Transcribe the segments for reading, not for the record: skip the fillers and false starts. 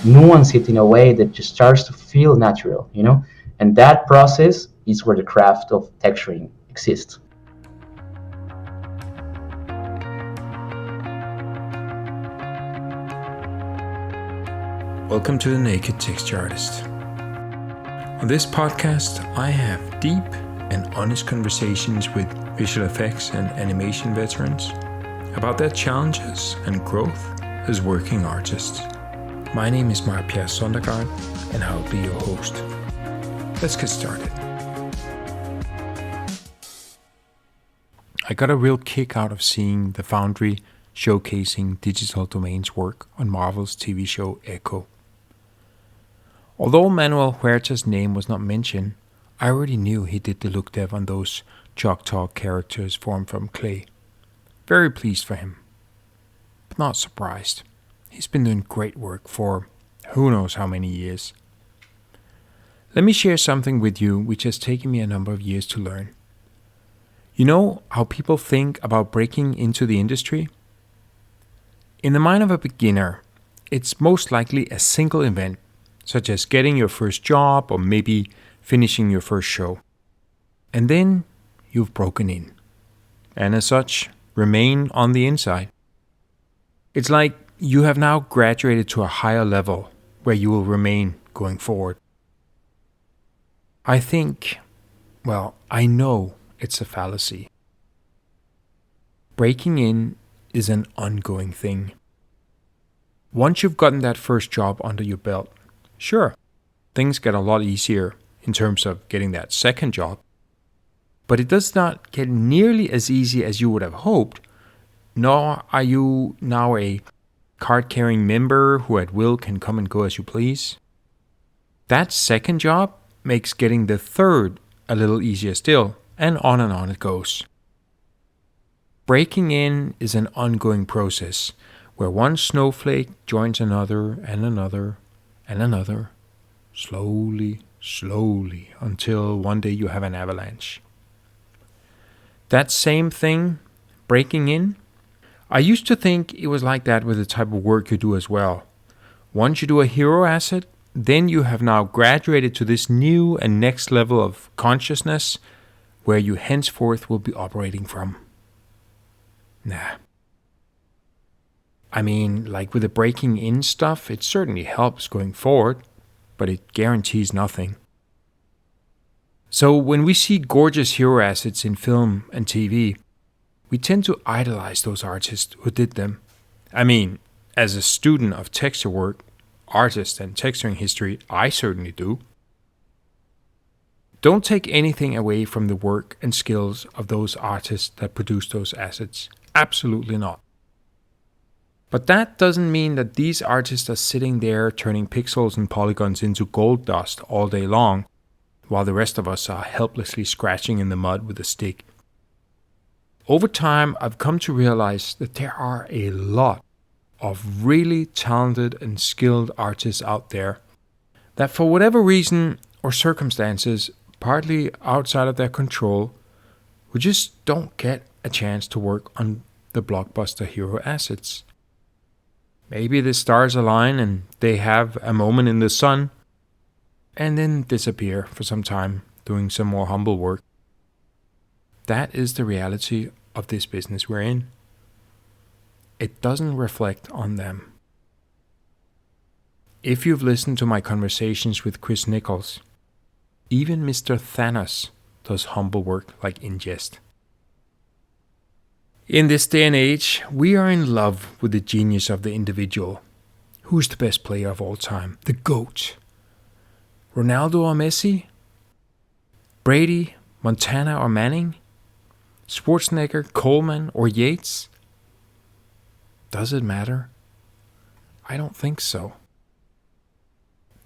nuance it in a way that just starts to feel natural, you know? And that process is where the craft of texturing exists. Welcome to The Naked Texture Artist. On this podcast, I have deep and honest conversations with visual effects and animation veterans about their challenges and growth as working artists. My name is Pierre Sondergaard, and I'll be your host. Let's get started. I got a real kick out of seeing the Foundry showcasing Digital Domain's work on Marvel's TV show Echo. Although Manuel Huertas' name was not mentioned, I already knew he did the look dev on those Choctaw characters formed from clay. Very pleased for him, but not surprised. He's been doing great work for who knows how many years. Let me share something with you which has taken me a number of years to learn. You know how people think about breaking into the industry? In the mind of a beginner, it's most likely a single event, such as getting your first job or maybe finishing your first show. And then you've broken in, and as such, remain on the inside. It's like you have now graduated to a higher level where you will remain going forward. I know it's a fallacy. Breaking in is an ongoing thing. Once you've gotten that first job under your belt, sure, things get a lot easier in terms of getting that second job, but it does not get nearly as easy as you would have hoped, nor are you now a card-carrying member who at will can come and go as you please. That second job makes getting the third a little easier still, and on it goes. Breaking in is an ongoing process where one snowflake joins another and another and another, slowly, until one day you have an avalanche. That same thing, breaking in, I used to think it was like that with the type of work you do as well. Once you do a hero asset, then you have now graduated to this new and next level of consciousness where you henceforth will be operating from. Nah. I mean, like with the breaking in stuff, it certainly helps going forward, but it guarantees nothing. So when we see gorgeous hero assets in film and TV, we tend to idolize those artists who did them. I mean, as a student of texture work, artist and texturing history, I certainly do. Don't take anything away from the work and skills of those artists that produced those assets. Absolutely not. But that doesn't mean that these artists are sitting there turning pixels and polygons into gold dust all day long, while the rest of us are helplessly scratching in the mud with a stick. Over time, I've come to realize that there are a lot of really talented and skilled artists out there that for whatever reason or circumstances, partly outside of their control, who just don't get a chance to work on the blockbuster hero assets. Maybe the stars align and they have a moment in the sun and then disappear for some time doing some more humble work. That is the reality of this business we're in. It doesn't reflect on them. If you've listened to my conversations with Chris Nichols, even Mr. Thanos does humble work like ingest. In this day and age, we are in love with the genius of the individual. Who's the best player of all time? The GOAT. Ronaldo or Messi? Brady, Montana or Manning? Schwarzenegger, Coleman or Yates? Does it matter? I don't think so.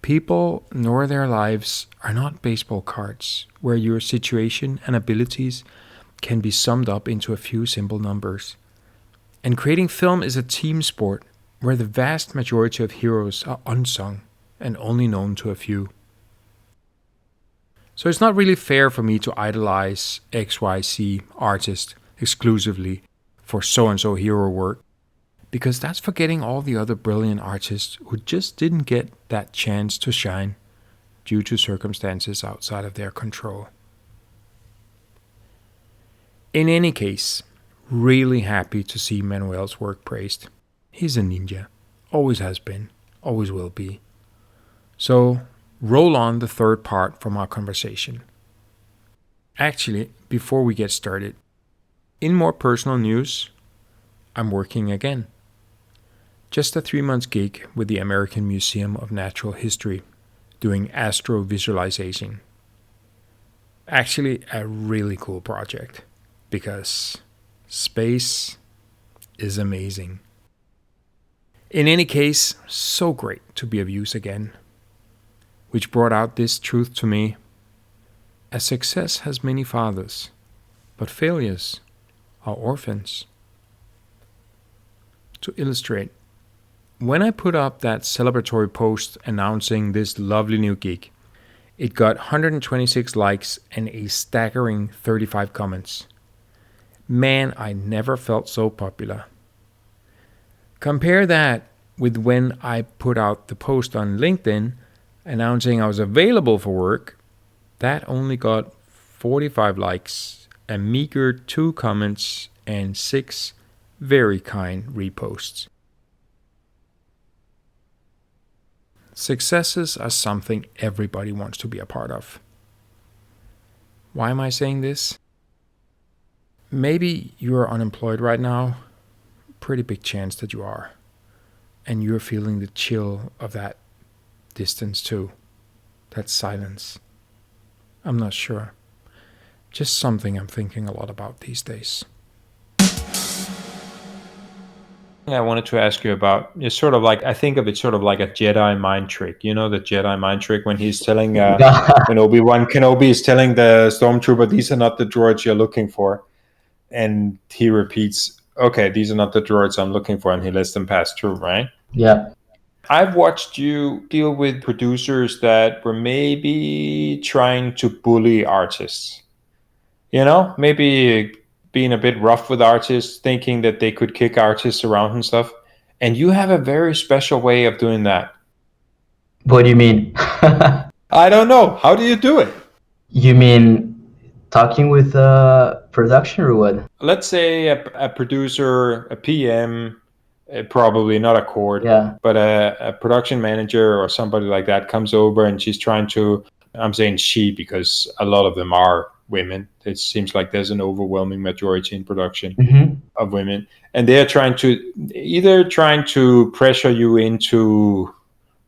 People nor their lives are not baseball cards where your situation and abilities can be summed up into a few simple numbers. And creating film is a team sport where the vast majority of heroes are unsung and only known to a few. So it's not really fair for me to idolize XYZ artist exclusively for so-and-so hero work, because that's forgetting all the other brilliant artists who just didn't get that chance to shine due to circumstances outside of their control. In any case, really happy to see Manuel's work praised. He's a ninja, always has been, always will be. So, roll on the third part from our conversation. Actually, before we get started, in more personal news, I'm working again. Just a 3-month gig with the American Museum of Natural History, doing astrovisualization. Actually, a really cool project, because space is amazing. In any case, so great to be of use again, which brought out this truth to me. A success has many fathers, but failures are orphans. To illustrate, when I put up that celebratory post announcing this lovely new gig, it got 126 likes and a staggering 35 comments. Man, I never felt so popular. Compare that with when I put out the post on LinkedIn announcing I was available for work. That only got 45 likes, a meager 2 comments, and 6 very kind reposts. Successes are something everybody wants to be a part of. Why am I saying this? Maybe you're unemployed right now. Pretty big chance that you are. And you're feeling the chill of that distance too. That silence. I'm not sure. Just something I'm thinking a lot about these days. I wanted to ask you about, it's sort of like, I think of it sort of like a Jedi mind trick. You know, the Jedi mind trick when he's telling, when Obi-Wan Kenobi is telling the Stormtrooper, these are not the droids you're looking for. And he repeats, okay, these are not the droids I'm looking for, and he lets them pass through, right? Yeah. I've watched you deal with producers that were maybe trying to bully artists. You know, maybe being a bit rough with artists, thinking that they could kick artists around and stuff. And you have a very special way of doing that. What do you mean? I don't know. How do you do it? You mean talking with production or what? Let's say a producer, a PM, probably not a court, Yeah. but a production manager or somebody like that comes over and she's trying to, I'm saying she because a lot of them are women. It seems like there's an overwhelming majority in production of women. And they're trying to pressure you into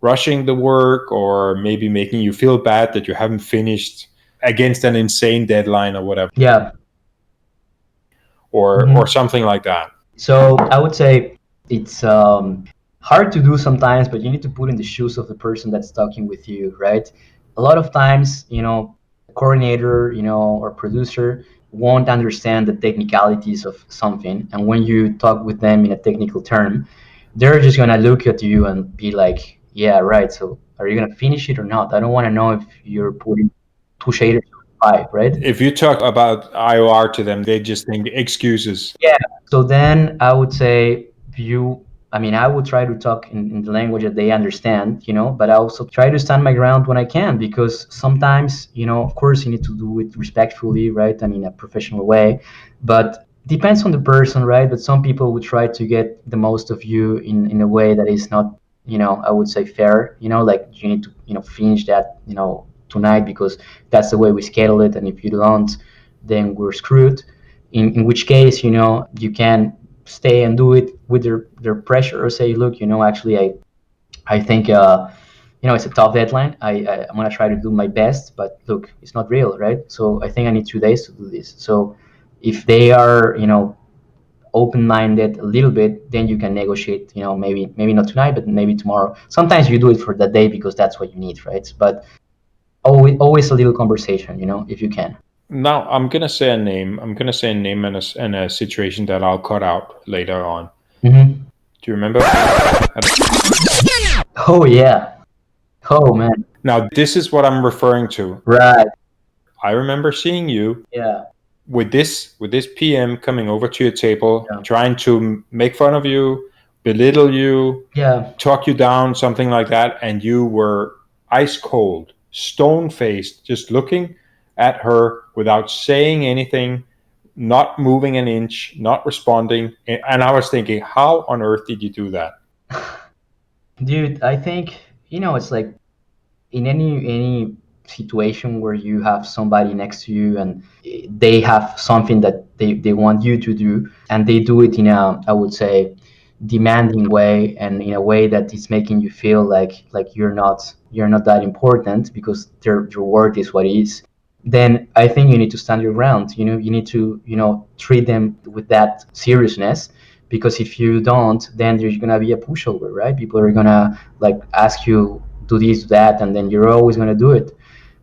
rushing the work or maybe making you feel bad that you haven't finished against an insane deadline or whatever. Yeah. Or something like that. So I would say it's hard to do sometimes, but you need to put in the shoes of the person that's talking with you, right? A lot of times, coordinator, or producer won't understand the technicalities of something, and when you talk with them in a technical term, they're just gonna look at you and be like, "Yeah, right. So are you gonna finish it or not? I don't want to know if you're putting 2 shaders or 5, right?" If you talk about IOR to them, they just think excuses. Yeah. So then I would say I would try to talk in the language that they understand, but I also try to stand my ground when I can, because sometimes, of course you need to do it respectfully, right? I mean, a professional way, but depends on the person, right? But some people would try to get the most of you in a way that is not, I would say fair, like you need to, finish that, tonight because that's the way we schedule it. And if you don't, then we're screwed. In which case, you can stay and do it with their pressure, or say, look, actually, I think it's a tough deadline. I'm gonna try to do my best, but look, it's not real, right? So I think I need 2 days to do this. So if they are, open-minded a little bit, then you can negotiate, maybe not tonight, but maybe tomorrow. Sometimes you do it for that day because that's what you need, right? But always a little conversation, if you can. Now, I'm going to say a name. I'm going to say a name and a situation that I'll cut out later on. Mm-hmm. Do you remember? Oh, yeah. Oh, man. Now, this is what I'm referring to. Right. I remember seeing you Yeah. with this PM coming over to your table, Yeah. trying to make fun of you belittle you, Yeah. talk you down, something like that, and you were ice cold, stone faced, just looking at her without saying anything, not moving an inch, not responding. And I was thinking, how on earth did you do that? Dude, I think, it's like in any situation where you have somebody next to you and they have something that they want you to do, and they do it in a, I would say, demanding way, and in a way that is making you feel like you're not that important because your word is what it is, then I think you need to stand your ground. You need to, treat them with that seriousness, because if you don't, then there's gonna be a pushover, right? People are gonna like ask you, do this, do that, and then you're always gonna do it.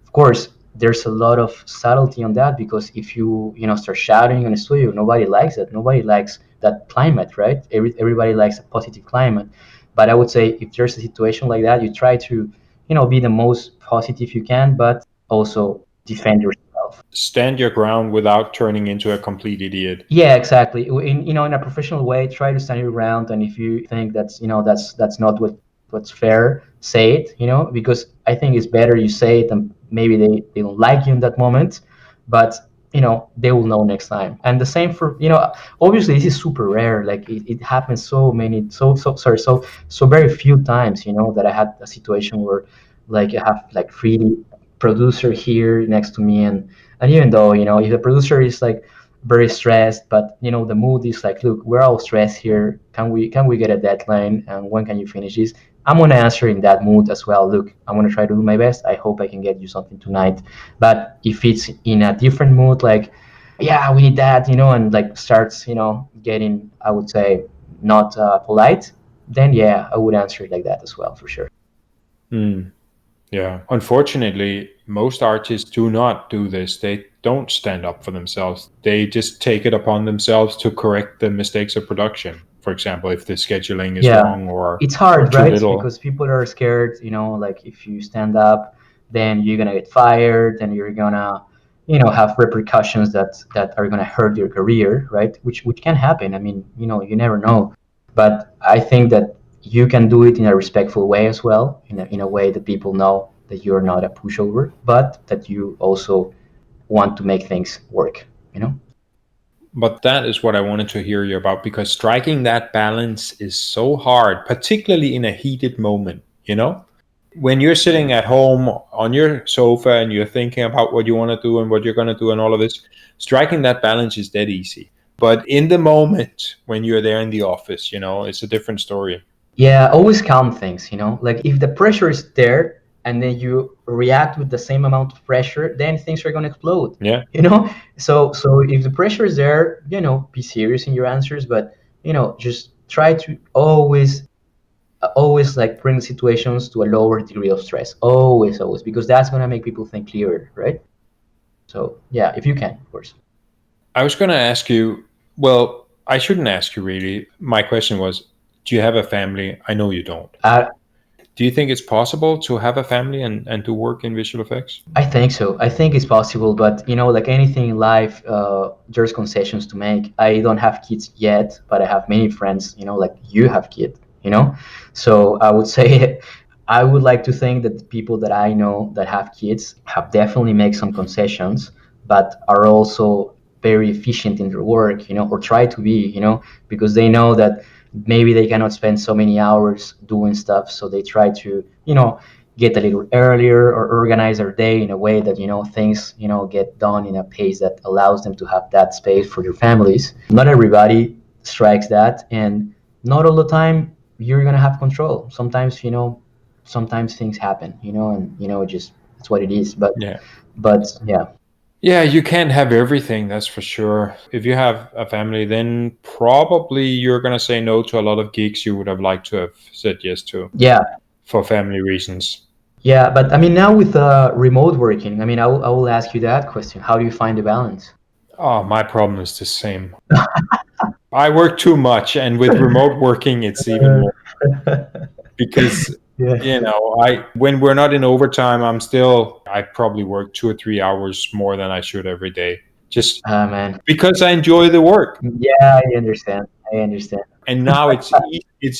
Of course, there's a lot of subtlety on that, because if you start shouting in a studio, nobody likes it. Nobody likes that climate, right? Everybody likes a positive climate. But I would say if there's a situation like that, you try to, be the most positive you can, but also defend yourself. Stand your ground without turning into a complete idiot. Yeah, exactly. In a professional way, try to stand your ground. And if you think that's not what's fair, say it. Because I think it's better you say it, and maybe they don't like you in that moment, but they will know next time. And the same for, obviously this is super rare. Like it happens so very few times. That I had a situation where like I have like three producer here next to me, and even though if the producer is like very stressed, but the mood is like, look, we're all stressed here, can we get a deadline, and when can you finish this? I'm going to answer in that mood as well. Look, I'm going to try to do my best, I hope I can get you something tonight. But if it's in a different mood, like, yeah, we need that, and like starts getting, I would say, not polite, then yeah, I would answer it like that as well, for sure. Hmm. Yeah. Unfortunately, most artists do not do this. They don't stand up for themselves. They just take it upon themselves to correct the mistakes of production. For example, if the scheduling is Yeah, wrong it's or hard, too right? little. Because people are scared, like if you stand up, then you're gonna get fired, and you're gonna, have repercussions that are gonna hurt your career, right? Which can happen. I mean, you never know. But I think that you can do it in a respectful way as well, in a way that people know that you're not a pushover, but that you also want to make things work, you know? But that is what I wanted to hear you about because striking that balance is so hard, particularly in a heated moment, you know? When you're sitting at home on your sofa and you're thinking about what you want to do and what you're going to do and all of this, striking that balance is dead easy. But in the moment when you're there in the office, it's a different story. Yeah, always calm things, Like if the pressure is there and then you react with the same amount of pressure, then things are going to explode, Yeah. you know? So if the pressure is there, be serious in your answers, but just try to always like bring situations to a lower degree of stress. Always, because that's going to make people think clearer, right? So, yeah, if you can, of course. I was going to ask you, well, I shouldn't ask you really. My question was, do you have a family? I know you don't. Uh, Do you think it's possible to have a family and to work in visual effects? I think so. I think it's possible, but like anything in life, there's concessions to make. I don't have kids yet, but I have many friends, like you have kids. So I would say, I would like to think that the people that I know that have kids have definitely made some concessions, but are also very efficient in their work, or try to be, because they know that maybe they cannot spend so many hours doing stuff, so they try to, get a little earlier or organize their day in a way that things get done in a pace that allows them to have that space for their families. Not everybody strikes that, and not all the time you're gonna have control. Sometimes things happen, and just it's what it is. but Yeah. but yeah. Yeah, you can't have everything, that's for sure. If you have a family, then probably you're going to say no to a lot of gigs you would have liked to have said yes to Yeah. for family reasons. Yeah, but I mean, now with remote working, I mean, I will ask you that question: how do you find the balance? Oh, my problem is the same. I work too much, and with remote working, it's even Uh, more because yeah. I when we're not in overtime, I probably work 2 or 3 hours more than I should every day, just Ah, man. because I enjoy the work. Yeah, I understand. And now it's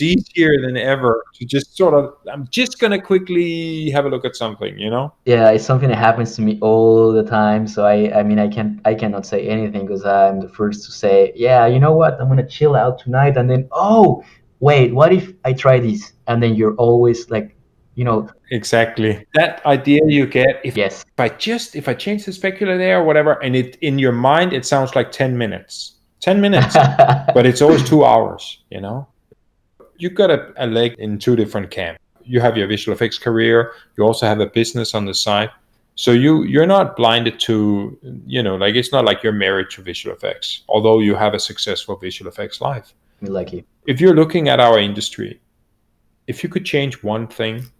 easier than ever to just sort of, I'm just gonna quickly have a look at something, you know? Yeah, it's something that happens to me all the time. So I mean, I cannot say anything because I'm the first to say, yeah, you know what, I'm gonna chill out tonight, and then, oh, wait, what if I try this? And then you're always like, you know, Exactly. That idea you get, yes. if I change the specular there or whatever, and it in your mind it sounds like 10 minutes. 10 minutes, but it's always 2 hours, you know? You've got a leg in two different camps. You have your visual effects career, you also have a business on the side. So you're not blinded to, like it's not like you're married to visual effects, although you have a successful visual effects life. You're lucky. If you're looking at our industry, if you could change one thing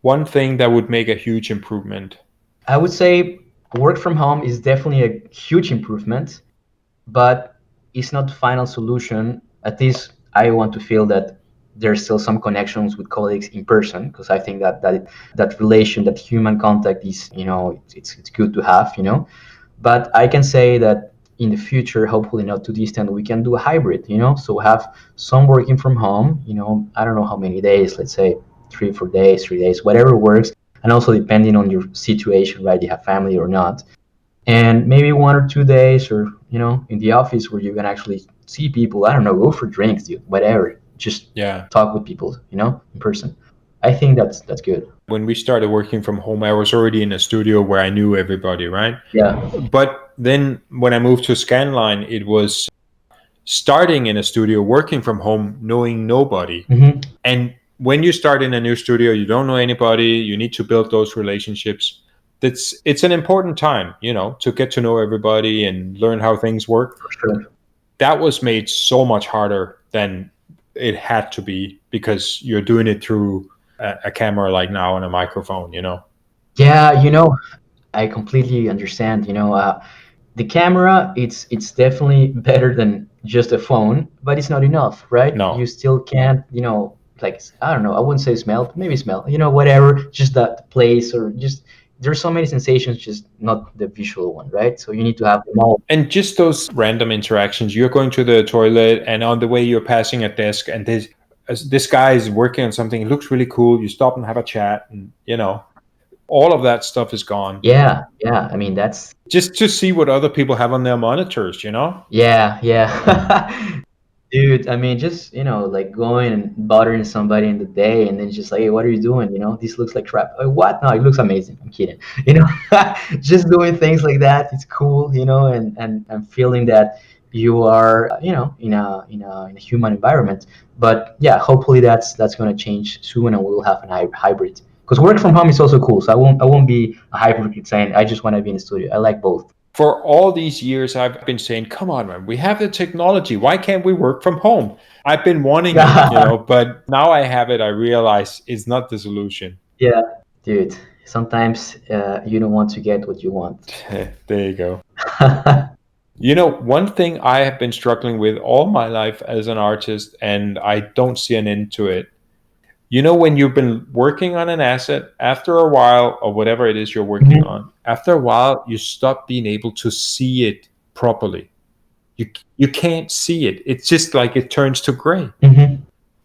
that would make a huge improvement. I would say work from home is definitely a huge improvement, but it's not the final solution. At least I want to feel that there's still some connections with colleagues in person, because I think that relation, that human contact is, it's good to have, But I can say that in the future, hopefully not too distant, we can do a hybrid, so have some working from home, I don't know how many days, let's say 3 4 days, 3 days, whatever works. And also depending on your situation, right? You have family or not, and maybe 1 or 2 days, or in the office where you can actually see people. I don't know, go for drinks, dude, whatever, just Yeah. talk with people, in person. I think that's good. When we started working from home, I was already in a studio where I knew everybody, right? Yeah. But then when I moved to Scanline, it was starting in a studio, working from home, knowing nobody. Hmm. And when you start in a new studio, you don't know anybody, you need to build those relationships. It's an important time, to get to know everybody and learn how things work. For sure. That was made so much harder than it had to be, because you're doing it through a camera like now and a microphone, Yeah, I completely understand. The camera, it's definitely better than just a phone, but it's not enough, right? No. You still can't, like, I don't know, I wouldn't say smell, but maybe smell, whatever, just that place, or just there's so many sensations, just not the visual one, right? So you need to have them all. And just those random interactions. You're going to the toilet, and on the way you're passing a desk, and this guy is working on something. It looks really cool. You stop and have a chat, and all of that stuff is gone. Yeah, yeah. I mean, that's Just to see what other people have on their monitors. yeah, yeah. Dude, I mean, just, like going and bothering somebody in the day, and then just like, hey, what are you doing? This looks like crap. What? No, it looks amazing. I'm kidding. You know, just doing things like that. It's cool, and feeling that you are, in a human environment. But yeah, hopefully that's gonna change soon, and we'll have a hybrid. Because work from home is also cool. So I won't be a hypocrite saying I just want to be in the studio. I like both. For all these years, I've been saying, come on, man, we have the technology. Why can't we work from home? I've been wanting it, but now I have it. I realize it's not the solution. Yeah, dude. Sometimes you don't want to get what you want. There you go. One thing I have been struggling with all my life as an artist, and I don't see an end to it. When you've been working on an asset, after a while, or whatever it is you're working on, after a while, you stop being able to see it properly. You can't see it. It's just like it turns to gray. Hmm.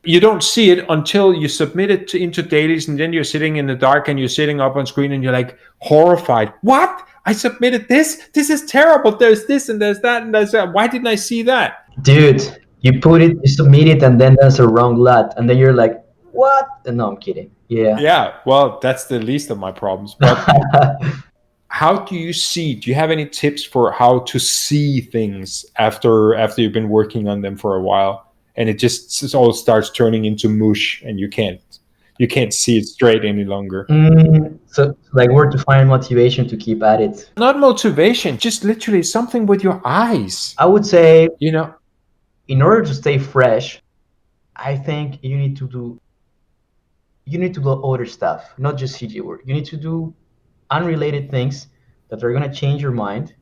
You don't see it until you submit it into dailies, and then you're sitting in the dark and you're sitting up on screen and you're like horrified. What? I submitted this? This is terrible. There's this and there's that and there's that. Why didn't I see that? Dude, you submit it, and then there's a wrong lot, and then you're like, what? No, I'm kidding. Yeah. Yeah, well, that's the least of my problems. But how do you see? Do you have any tips for how to see things after you've been working on them for a while, and it all starts turning into mush, and you can't see it straight any longer? So, like, where to find motivation to keep at it? Not motivation, just literally something with your eyes. I would say, You know, in order to stay fresh, I think you need to do other stuff, not just CG work. You need to do unrelated things that are gonna change your mind.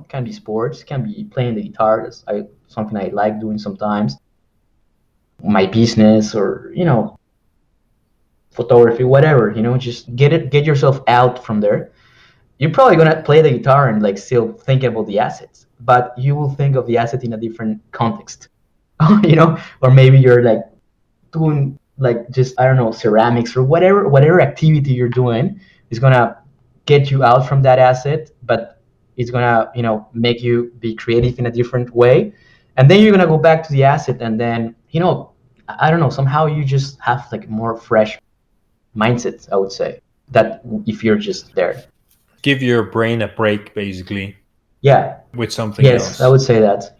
Can be sports, can be playing the guitar. That's something I like doing sometimes. My business, or photography, whatever. Just get yourself out from there. You're probably gonna play the guitar and like still think about the assets, but you will think of the asset in a different context. or maybe you're like doing like just, I don't know, ceramics or whatever activity you're doing is gonna get you out from that asset, but it's gonna, make you be creative in a different way. And then you're gonna go back to the asset, and then, I don't know, somehow you just have like more fresh mindset, I would say, that if you're just there. Give your brain a break, basically, Yeah. with something Yes, I else. would say that.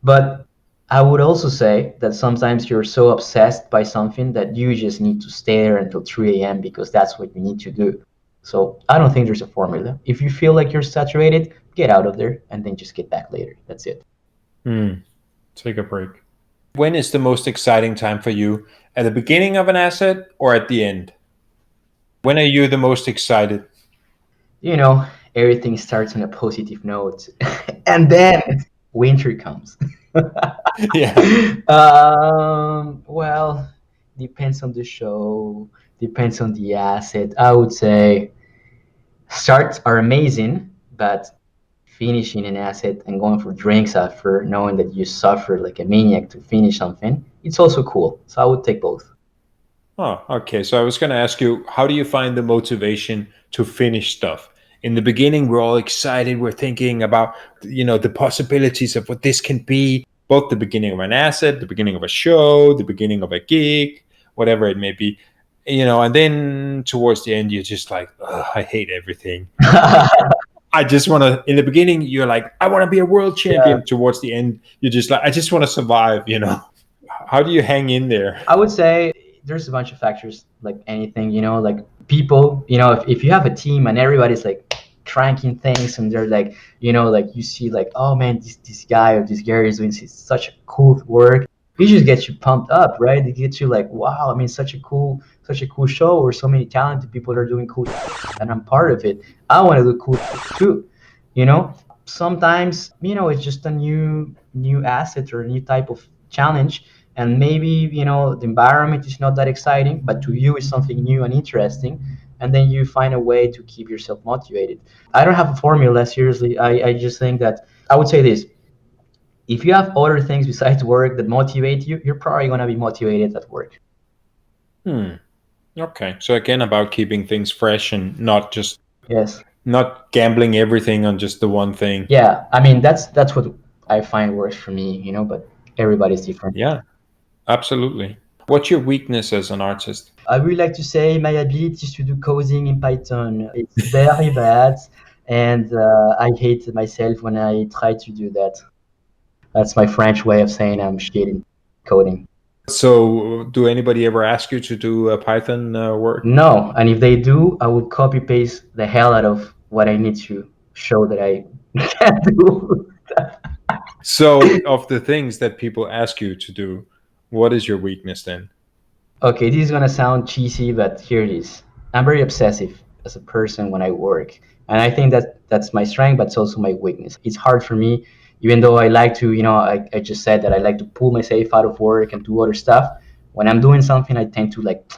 But I would also say that sometimes you're so obsessed by something that you just need to stay there until 3 a.m. because that's what you need to do. So I don't think there's a formula. If you feel like you're saturated, get out of there and then just get back later. That's it. Hmm. Take a break. When is the most exciting time for you? At the beginning of an asset or at the end? When are you the most excited? You know, everything starts on a positive note. And then winter comes. Yeah. Well, depends on the show, depends on the asset. I would say starts are amazing, but finishing an asset and going for drinks after, knowing that you suffered like a maniac to finish something, it's also cool. So I would take both. Oh, okay. So I was going to ask you, how do you find the motivation to finish stuff? In the beginning, we're all excited. We're thinking about, the possibilities of what this can be, both the beginning of an asset, the beginning of a show, the beginning of a gig, whatever it may be. And then towards the end, you're just like, "Ugh, I hate everything. I just want to, in the beginning, you're like, I want to be a world Yeah, champion. Towards the end, you're just like, I just want to survive. How do you hang in there? I would say there's a bunch of factors, like anything, like people, if you have a team and everybody's like cranking things and they're like you see like, oh man, this guy or this girl is doing such a cool work. It just gets you pumped up, right? It gets you like, wow, I mean, such a cool show, or so many talented people are doing cool shit, and I'm part of it. I want to do cool shit too, you know? Sometimes, it's just a new asset or a new type of challenge, and maybe the environment is not that exciting, but to you it's something new and interesting, and then you find a way to keep yourself motivated. I don't have a formula, seriously. I just think that I would say this: if you have other things besides work that motivate you, you're probably going to be motivated at work. Hmm. Okay. So again, about keeping things fresh and Yes. not gambling everything on just the one thing. Yeah, I mean, that's what I find works for me, but everybody's different. Yeah, absolutely. What's your weakness as an artist? I would like to say my ability to do coding in Python. It's very bad, and I hate myself when I try to do that. That's my French way of saying I'm shit in coding. So, do anybody ever ask you to do Python work? No, and if they do, I will copy paste the hell out of what I need to show that I can do. So, of the things that people ask you to do, what is your weakness then? Okay, this is gonna sound cheesy, but here it is. I'm very obsessive as a person when I work, and I think that that's my strength, but it's also my weakness. It's hard for me, even though I like to, I just said that I like to pull myself out of work and do other stuff. When I'm doing something, I tend to like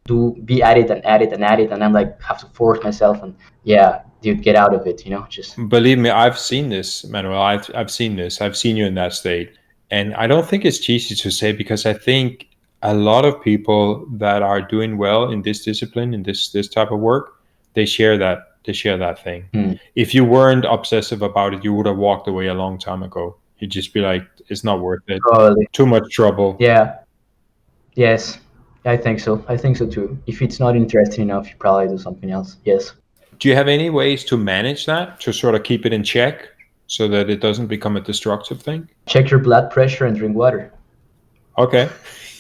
do be at it and at it and at it, and I'm like have to force myself and yeah, dude, get out of it, just Believe me, I've seen this, Manuel. I've seen this. I've seen you in that state. And I don't think it's cheesy to say because I think a lot of people that are doing well in this discipline, in this type of work, they share that thing. hmm, If you weren't obsessive about it, you would have walked away a long time ago. You'd just be like, it's not worth it. probably. Too much trouble. Yeah, yes, I think so. I think so too. If it's not interesting enough, you probably do something else. Yes. Do you have any ways to manage that, to sort of keep it in check so that it doesn't become a destructive thing? Check your blood pressure and drink water. Okay.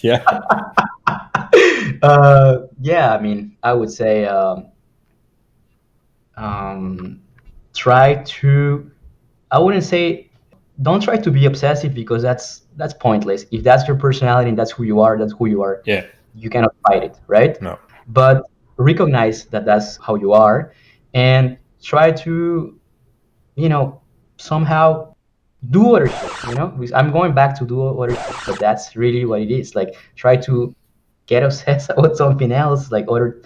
Yeah. Yeah, I mean, I would say um, try to. I wouldn't say don't try to be obsessive because that's pointless. If that's your personality and that's who you are, that's who you are. Yeah. You cannot fight it, right? No. But recognize that that's how you are, and try to somehow do other shit. Because I'm going back to do other shit, but that's really what it is. Like try to get obsessed about something else, like other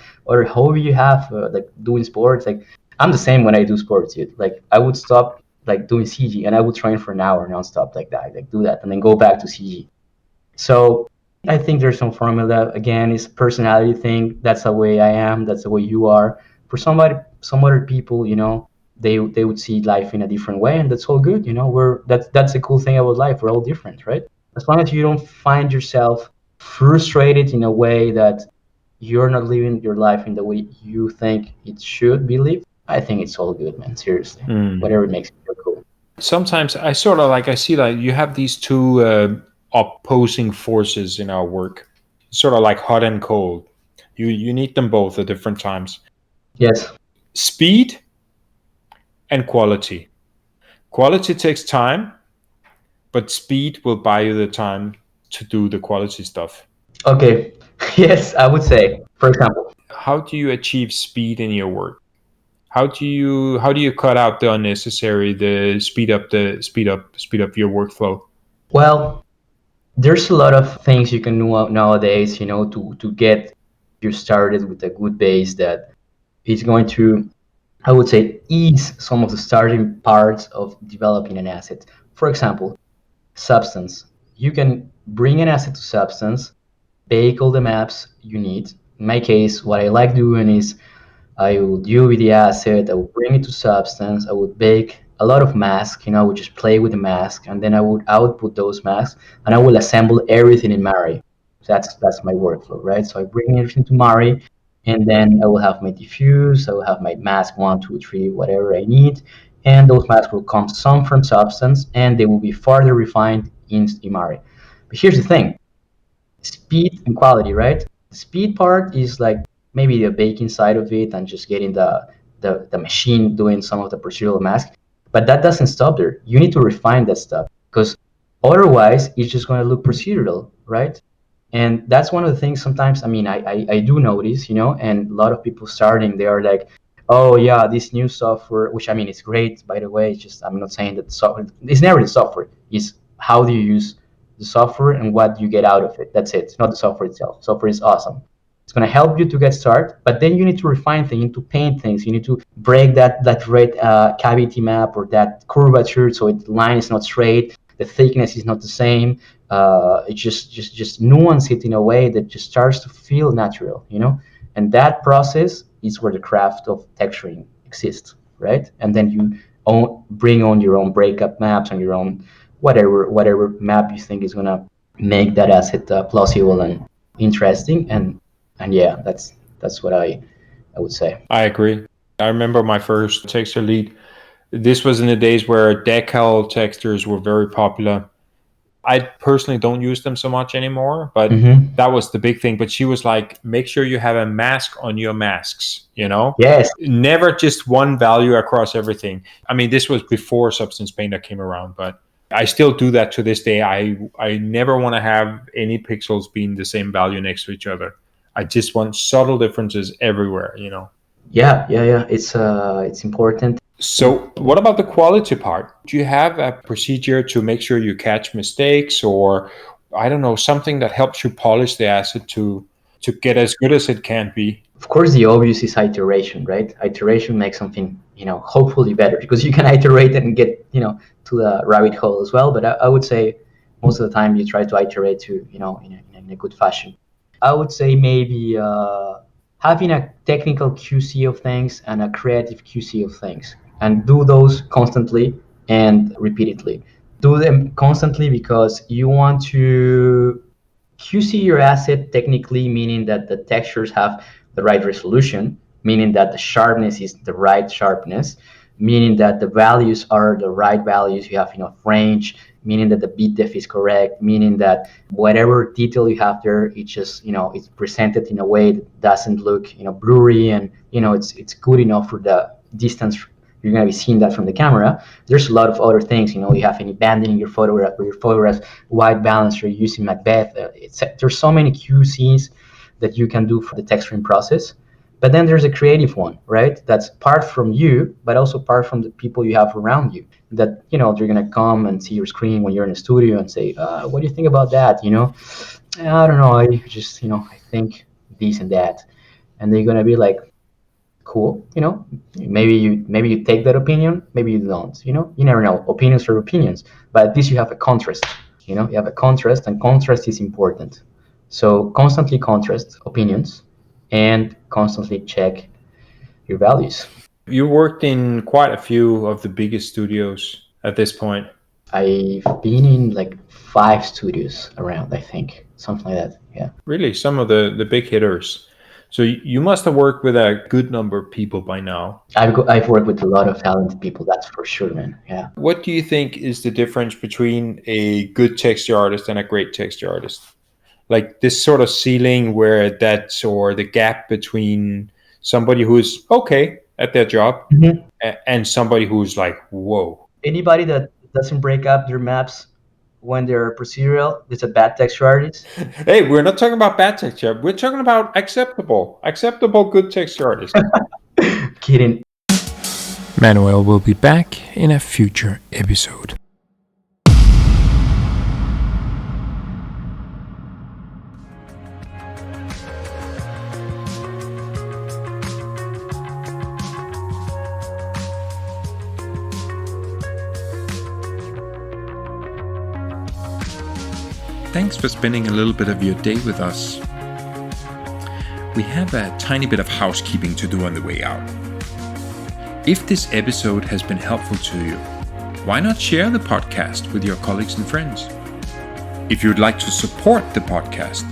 hobby you have, like doing sports. Like I'm the same when I do sports, dude. Like I would stop like doing CG, and I would train for an hour nonstop like that, like do that, and then go back to CG. So I think there's some formula. Again, it's a personality thing. That's the way I am. That's the way you are. For somebody, some other people, they would see life in a different way, and that's all good. That's the cool thing about life. We're all different, right? As long as you don't find yourself frustrated in a way that you're not living your life in the way you think it should be lived, I think it's all good, man. Seriously, whatever makes you feel cool. Sometimes I sort of like I see like you have these two opposing forces in our work, sort of like hot and cold. You need them both at different times. Yes. Speed and quality. Quality takes time, but speed will buy you the time to do the quality stuff. Okay. Yes, I would say, for example. How do you achieve speed in your work? How do you cut out the unnecessary, the speed up your workflow? Well, there's a lot of things you can do nowadays, to get you started with a good base that is going to, I would say, ease some of the starting parts of developing an asset. For example, Substance. You can bring an asset to Substance, bake all the maps you need. In my case, what I like doing is I would deal with the asset, I would bring it to Substance, I would bake a lot of masks, I would just play with the mask, and then I would output those masks, and I will assemble everything in Mari. So that's my workflow, right? So I bring everything to Mari, and then I will have my diffuse, I will have my mask one, two, three, whatever I need, and those masks will come some from Substance, and they will be further refined in Mari. But here's the thing: speed and quality, right? The speed part is like maybe the baking side of it and just getting the machine doing some of the procedural mask. But that doesn't stop there. You need to refine that stuff because otherwise it's just going to look procedural, right? And that's one of the things sometimes, I mean, I do notice, and a lot of people starting, they are like, oh yeah, this new software, which I mean, it's great, by the way. It's just, I'm not saying that the software, it's never the software. It's how do you use the software and what you get out of it. That's it. It's not the software itself. Software is awesome. It's going to help you to get started, but then you need to refine things. You need to paint things. You need to break that red cavity map or that curvature so the line is not straight. The thickness is not the same. It just nuance it in a way that just starts to feel natural. And that process is where the craft of texturing exists, right? And then you bring on your own breakup maps and your own whatever map you think is gonna make that asset plausible and interesting. And yeah, that's what I would say. I agree. I remember my first texture lead. This was in the days where decal textures were very popular. I personally don't use them so much anymore, but Mm-hmm. that was the big thing. But she was like, make sure you have a mask on your masks. Yes. Never just one value across everything. I mean, this was before Substance Painter came around, but I still do that to this day. I never want to have any pixels being the same value next to each other. I just want subtle differences everywhere. Yeah. It's important. So, what about the quality part? Do you have a procedure to make sure you catch mistakes, or I don't know, something that helps you polish the asset to get as good as it can be? Of course, the obvious is iteration, right? Iteration makes something, hopefully better because you can iterate and get, to the rabbit hole as well. But I would say most of the time you try to iterate to, in a good fashion. I would say maybe having a technical QC of things and a creative QC of things, and do those constantly and repeatedly. Do them constantly because you want to QC your asset technically, meaning that the textures have the right resolution, meaning that the sharpness is the right sharpness, meaning that the values are the right values, you have enough range, meaning that the bit depth is correct, meaning that whatever detail you have there, it's just, it's presented in a way that doesn't look, blurry, and, it's good enough for the distance you're going to be seeing that from the camera. There's a lot of other things. You have any banding in your photograph, or your photograph white balance, you're using Macbeth. There's so many QCs that you can do for the texturing process. But then there's a creative one, right? That's part from you, but also part from the people you have around you. That they're gonna come and see your screen when you're in the studio and say, "What do you think about that?" I don't know. I just I think this and that, and they're gonna be like, cool. Maybe you take that opinion, maybe you don't. You never know. Opinions are opinions, but at least you have a contrast. You have a contrast, and contrast is important. So constantly contrast opinions, and constantly check your values. You worked in quite a few of the biggest studios at this point. I've been in like 5 studios around, I think, something like that. Yeah. Really, some of the big hitters. So you must have worked with a good number of people by now. I've worked with a lot of talented people, that's for sure, man. Yeah. What do you think is the difference between a good texture artist and a great texture artist? Like this sort of ceiling where that's or the gap between somebody who's okay at their job Mhm. and somebody who's like, whoa. Anybody that doesn't break up their maps when they're procedural is a bad texture artist. Hey, we're not talking about bad texture. We're talking about acceptable good texture artists. Kidding. Manuel will be back in a future episode. Thanks for spending a little bit of your day with us. We have a tiny bit of housekeeping to do on the way out. If this episode has been helpful to you, why not share the podcast with your colleagues and friends? If you'd like to support the podcast,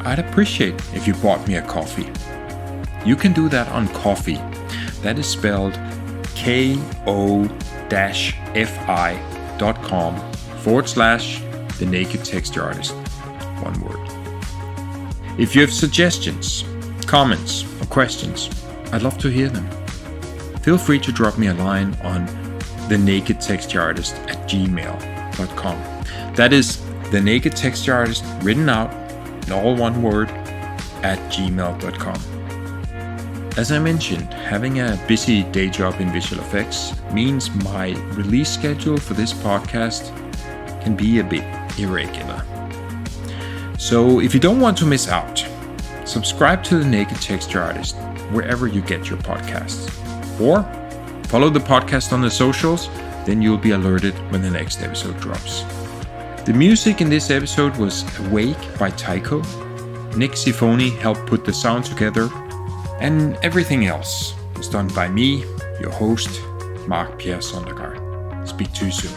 I'd appreciate if you bought me a coffee. You can do that on Ko-fi. That is spelled ko-fi.com/The Naked Texture Artist. One word. If you have suggestions, comments, or questions, I'd love to hear them. Feel free to drop me a line on thenakedtextureartist@gmail.com. That is the Naked Texture Artist written out in all one word at gmail.com. As I mentioned, having a busy day job in visual effects means my release schedule for this podcast can be a bit irregular. So if you don't want to miss out, subscribe to the Naked Texture Artist wherever you get your podcasts. Or follow the podcast on the socials, then you'll be alerted when the next episode drops. The music in this episode was Awake by Tycho. Nick Sifoni helped put the sound together, and everything else was done by me, your host, Mark Pierre Sondergaard. Speak to you soon.